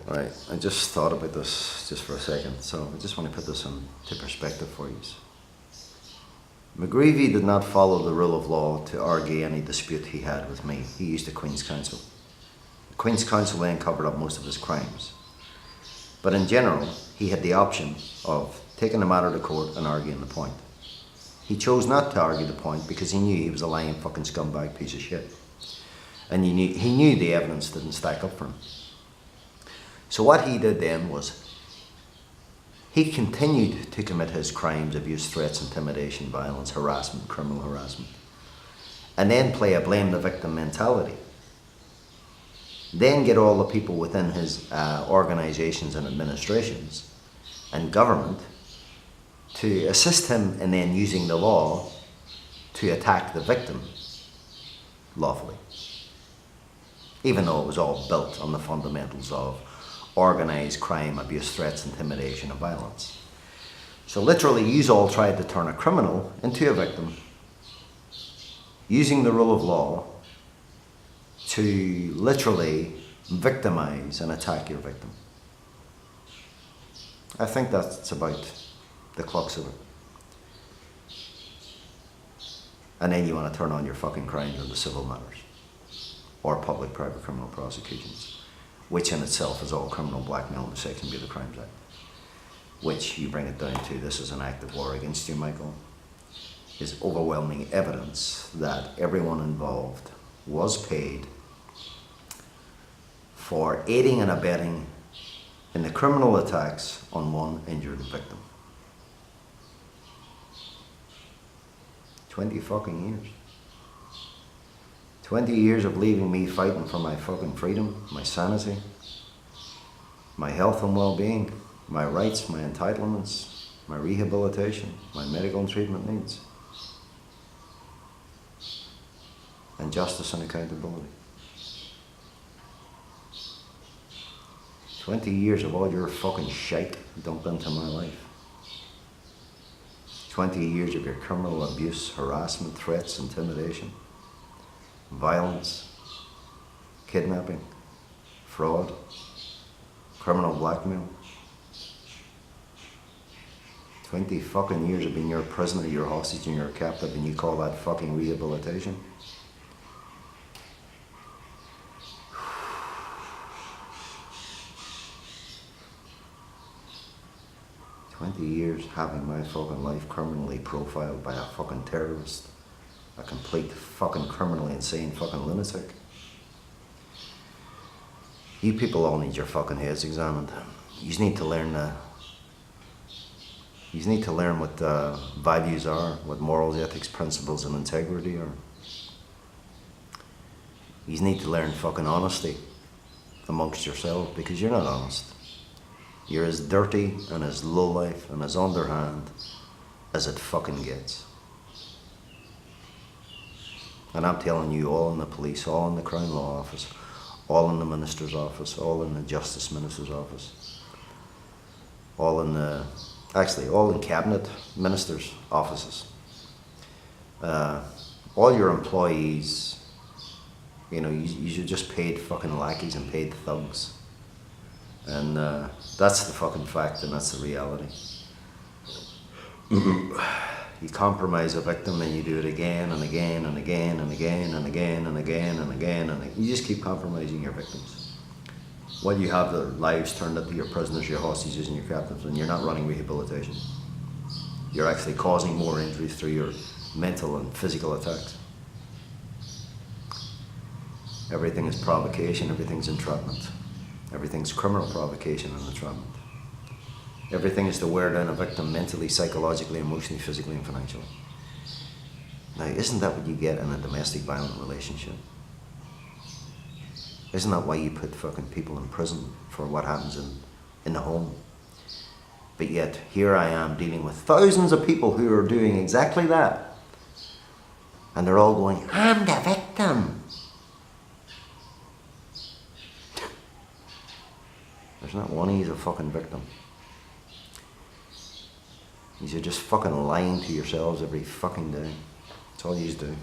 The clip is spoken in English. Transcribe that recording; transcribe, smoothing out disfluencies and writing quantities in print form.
Right, I just thought about this just for a second, so I just want to put this into perspective for you. McGreevy did not follow the rule of law to argue any dispute he had with me. He used the Queen's Counsel. The Queen's Counsel then covered up most of his crimes. But in general, he had the option of taking the matter to court and arguing the point. He chose not to argue the point because he knew he was a lying fucking scumbag piece of shit. And he knew the evidence didn't stack up for him. So what he did then was, he continued to commit his crimes, abuse, threats, intimidation, violence, harassment, criminal harassment, and then play a blame the victim mentality. Then get all the people within his organisations and administrations and government to assist him in then using the law to attack the victim lawfully, even though it was all built on the fundamentals of organised crime, abuse, threats, intimidation and violence. So literally, you all tried to turn a criminal into a victim using the rule of law to literally victimise and attack your victim. I think that's about the crux of it. And then you want to turn on your fucking crimes into civil matters or public-private criminal prosecutions, which in itself is all criminal blackmail under Section B of the Crimes Act, which you bring it down to, this is an act of war against you, Michael, is overwhelming evidence that everyone involved was paid for aiding and abetting in the criminal attacks on one injured victim. 20 fucking years. 20 years of leaving me fighting for my fucking freedom, my sanity, my health and well-being, my rights, my entitlements, my rehabilitation, my medical and treatment needs, and justice and accountability. 20 years of all your fucking shite dumped into my life. 20 years of your criminal abuse, harassment, threats, intimidation, violence, kidnapping, fraud, criminal blackmail. 20 fucking years of being your prisoner, your hostage and your captive, and you call that fucking rehabilitation? Years having my fucking life criminally profiled by a fucking terrorist, a complete fucking criminally insane fucking lunatic. You people all need your fucking heads examined. You need to learn what values are, what morals, ethics, principles and integrity are. You need to learn fucking honesty amongst yourselves, because you're not honest. You're as dirty and as lowlife and as underhand as it fucking gets. And I'm telling you, all in the police, all in the Crown Law Office, all in the Minister's office, all in the Justice Minister's office, all in Cabinet Ministers' offices, all your employees, you're just paid fucking lackeys and paid thugs. And that's the fucking fact, and that's the reality. You compromise a victim and you do it again and again and again and again and again and again and again and you just keep compromising your victims. While you have their lives turned into your prisoners, your hostages and your captives, and you're not running rehabilitation. You're actually causing more injuries through your mental and physical attacks. Everything is provocation, everything's entrapment. Everything's criminal provocation and entrapment. Everything is to wear down a victim mentally, psychologically, emotionally, physically, and financially. Now, isn't that what you get in a domestic violent relationship? Isn't that why you put fucking people in prison for what happens in the home? But yet, here I am dealing with thousands of people who are doing exactly that. And they're all going, I'm the victim. There's not one he's a fucking victim. You're just fucking lying to yourselves every fucking day. That's all you do.